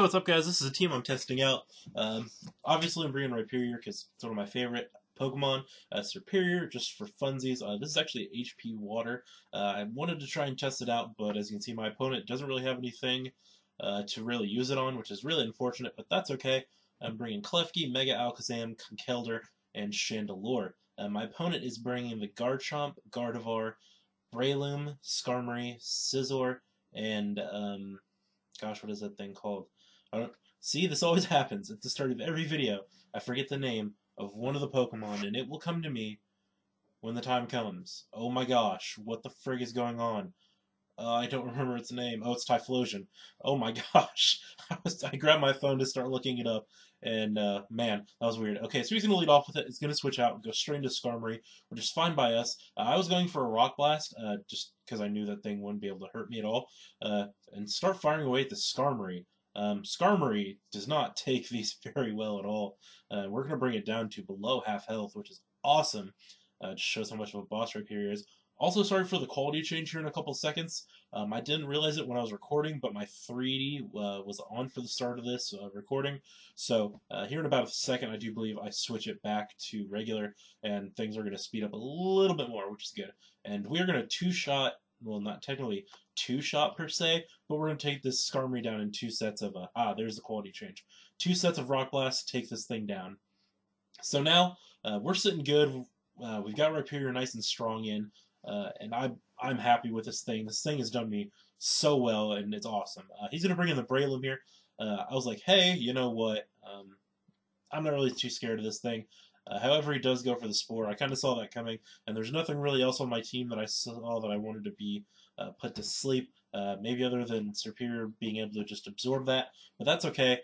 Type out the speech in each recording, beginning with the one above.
what's up, guys? This is a team I'm testing out. Obviously, I'm bringing Rhyperior because it's one of my favorite Pokemon. Serperior, just for funsies. This is actually HP Water. I wanted to try and test it out, but as you can see, my opponent doesn't really have anything to really use it on, which is really unfortunate, but that's okay. I'm bringing Klefki, Mega Alakazam, Conkeldurr, and Chandelure. My opponent is bringing the Garchomp, Gardevoir, Breloom, Skarmory, Scizor, and gosh, what is that thing called? I don't see. This always happens at the start of every video. I forget the name of one of the Pokemon, and it will come to me when the time comes. Oh my gosh, what the frig is going on? I don't remember its name. Oh, it's Typhlosion. Oh my gosh. I grabbed my phone to start looking it up, and man, that was weird. Okay, so he's going to lead off with it. It's going to switch out and go straight into Skarmory, which is fine by us. I was going for a Rock Blast, just because I knew that thing wouldn't be able to hurt me at all, and start firing away at the Skarmory. Skarmory does not take these very well at all. We're going to bring it down to below half health, which is awesome. Just shows how much of a boss Rhyperior is. Also, sorry for the quality change here in a couple seconds. I didn't realize it when I was recording, but my 3D was on for the start of this recording. So here in about a second, I do believe I switch it back to regular, and things are going to speed up a little bit more, which is good. And we are going to two-shot, well, not technically two-shot per se, but we're going to take this Skarmory down in two sets of, there's the quality change. Two sets of Rock Blast, take this thing down. So now, we're sitting good. We've got Rhyperior nice and strong in. And I'm happy with this thing. This thing has done me so well, and it's awesome. He's going to bring in the Breloom here. I was like, hey, you know what? I'm not really too scared of this thing. However, he does go for the Spore. I kind of saw that coming, and there's nothing really else on my team that I saw that I wanted to be put to sleep. Maybe other than Serperior being able to just absorb that, but that's okay.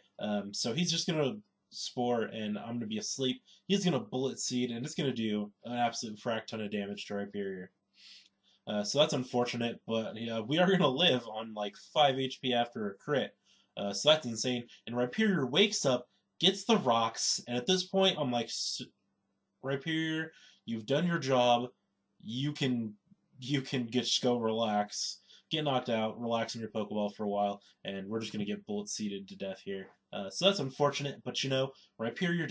So he's just going to Spore, and I'm going to be asleep. He's going to Bullet Seed, and it's going to do an absolute frack ton of damage to Rhyperior. So that's unfortunate, but we are going to live on like 5 HP after a crit. So that's insane. And Rhyperior wakes up, gets the rocks, and at this point I'm like, Rhyperior, you've done your job. You can just go relax, get knocked out, relax in your Pokeball for a while, and we're just going to get bullet seeded to death here. So that's unfortunate, but you know, Rhyperior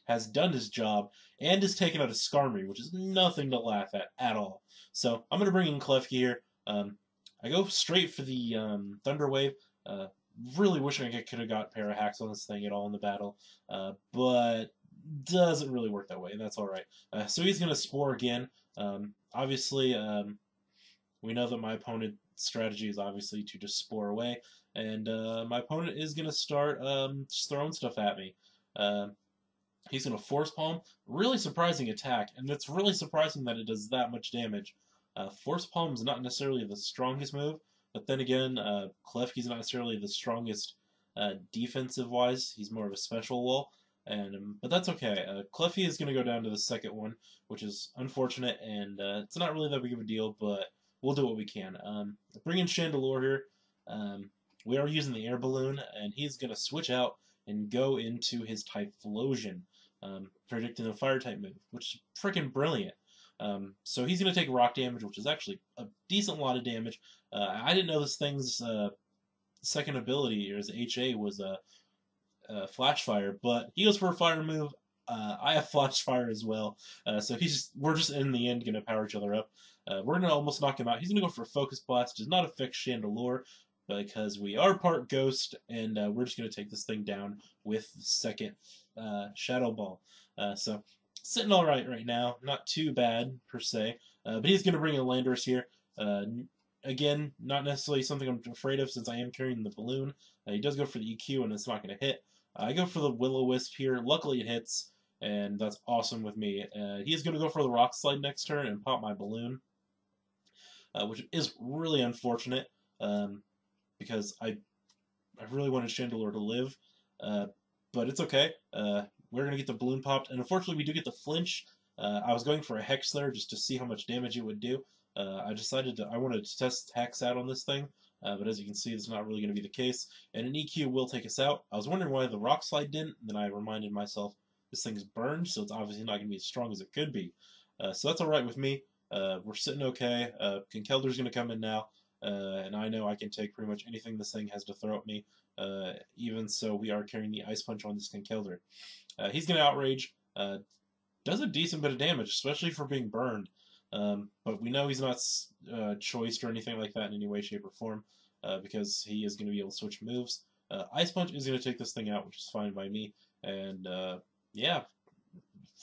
has done his job and has taken out a Skarmory, which is nothing to laugh at all. So I'm going to bring in Klefki here. I go straight for the Thunder Wave. Really wishing I could have got Parahacks on this thing at all in the battle, but doesn't really work that way, and that's all right. So he's going to Spore again. Obviously, we know that my opponent's strategy is obviously to just Spore away, and my opponent is going to start just throwing stuff at me. He's going to Force Palm. Really surprising attack, and it's really surprising that it does that much damage. Force Palm is not necessarily the strongest move, but then again, Klefki's not necessarily the strongest defensive-wise. He's more of a special wall, but that's okay. Klefki is going to go down to the second one, which is unfortunate, and it's not really that big of a deal, but we'll do what we can. Bring in Chandelure here. We are using the Air Balloon, and he's going to switch out and go into his Typhlosion, predicting a Fire-type move, which is freaking brilliant. So he's going to take rock damage, which is actually a decent lot of damage. I didn't know this thing's second ability, or his HA, was Flash Fire, but he goes for a fire move. I have Flash Fire as well, so we're just in the end going to power each other up. We're going to almost knock him out. He's going to go for a Focus Blast. Does not affect Chandelure, because we are part Ghost, and we're just going to take this thing down with the second Shadow Ball. So sitting all right now, not too bad per se, but he's going to bring in Landorus here. Again, not necessarily something I'm afraid of since I am carrying the balloon. He does go for the EQ, and it's not going to hit. I go for the Will-O-Wisp here. Luckily it hits, and that's awesome with me. He is going to go for the Rock Slide next turn and pop my balloon, which is really unfortunate, because I really wanted Chandelure to live, but it's okay. We're going to get the balloon popped, and unfortunately we do get the flinch. I was going for a Hex there just to see how much damage it would do. I decided I wanted to test Hex out on this thing, but as you can see, it's not really going to be the case, and an EQ will take us out. I was wondering why the Rock Slide didn't, and then I reminded myself this thing's burned, so it's obviously not going to be as strong as it could be. So that's alright with me. We're sitting okay. Conkeldurr's going to come in now. And I know I can take pretty much anything this thing has to throw at me. Even so, we are carrying the Ice Punch on this Kinkelder. He's going to Outrage. Does a decent bit of damage, especially for being burned. But we know he's not choiced or anything like that in any way, shape, or form, because he is going to be able to switch moves. Ice Punch is going to take this thing out, which is fine by me. And yeah,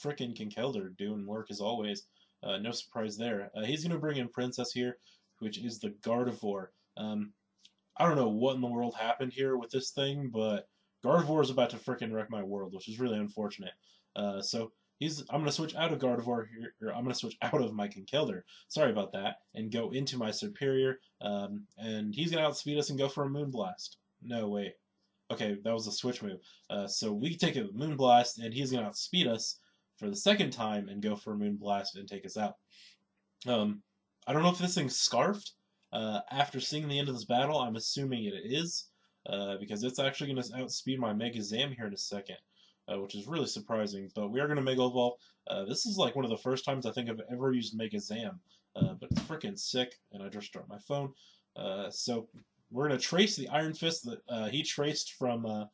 frickin' Kinkelder doing work as always. No surprise there. He's going to bring in Princess here, which is the Gardevoir. I don't know what in the world happened here with this thing, but Gardevoir is about to frickin' wreck my world, which is really unfortunate. So I'm going to switch out of Gardevoir here, or I'm going to switch out of my Kinkelder. Sorry about that, and go into my Superior. And he's going to outspeed us and go for a Moonblast. No, wait. Okay, that was a switch move. So we take a Moonblast, and he's going to outspeed us for the second time and go for a Moonblast and take us out. I don't know if this thing's Scarfed. After seeing the end of this battle, I'm assuming it is, because it's actually going to outspeed my Mega Zam here in a second, which is really surprising. But we are going to Mega Evolve. This is like one of the first times I think I've ever used Mega Zam, but it's freaking sick, and I just dropped my phone. So we're going to trace the Iron Fist that he traced from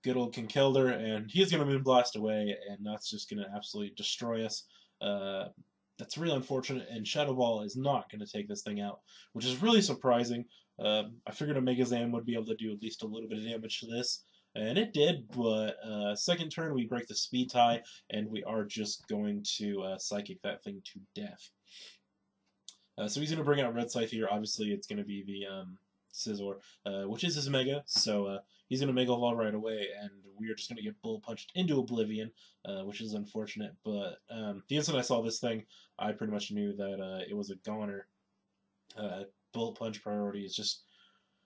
good old Kinkelder, and he's going to Moonblast away, and that's just going to absolutely destroy us. That's really unfortunate, and Shadow Ball is not going to take this thing out, which is really surprising. I figured a Mega Zam would be able to do at least a little bit of damage to this, and it did, but second turn we break the speed tie, and we are just going to Psychic that thing to death. So he's going to bring out Red Scythe here. Obviously, it's going to be the Scizor, which is his Mega, so he's going to Mega Evolve right away, and we are just going to get Bullet Punched into Oblivion, which is unfortunate. But the instant I saw this thing, I pretty much knew that it was a goner. Bullet Punch priority is just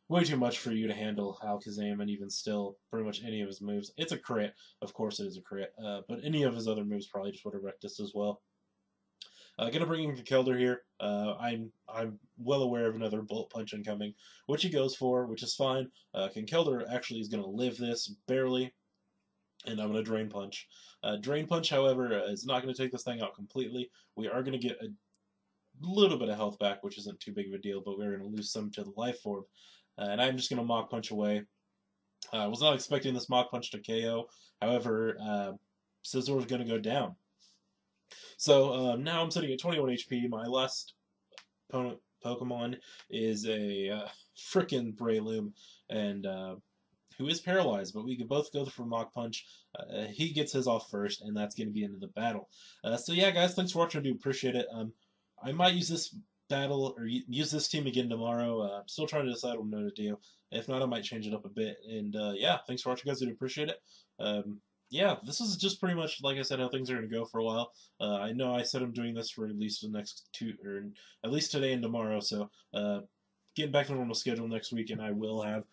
way too much for you to handle Alakazam, and even still, pretty much any of his moves. It's a crit, of course it is a crit, but any of his other moves probably just would have wrecked us as well. Gonna bring in Kinkelder here. I'm well aware of another Bullet Punch incoming, which he goes for, which is fine. Kinkelder actually is gonna live this barely, and I'm gonna Drain Punch. Drain Punch, however, is not gonna take this thing out completely. We are gonna get a little bit of health back, which isn't too big of a deal, but we're gonna lose some to the Life Orb, and I'm just gonna Mach Punch away. I was not expecting this Mach Punch to KO. However, Scizor is gonna go down. So now I'm sitting at 21 HP. My last opponent Pokemon is a frickin' Breloom, and who is paralyzed, but we could both go for Mach Punch. He gets his off first, and that's going to be into the battle. So yeah, guys, thanks for watching. I do appreciate it. I might use this battle, or use this team again tomorrow. I'm still trying to decide what I'm going to do. If not, I might change it up a bit. And yeah, thanks for watching, guys. I do appreciate it. Yeah, this is just pretty much, like I said, how things are going to go for a while. I know I said I'm doing this for at least the next or at least today and tomorrow, so getting back to normal schedule next week, and I will have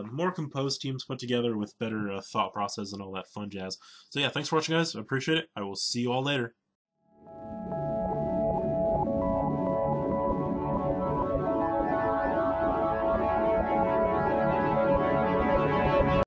more composed teams put together with better thought process and all that fun jazz. So yeah, thanks for watching, guys. I appreciate it. I will see you all later.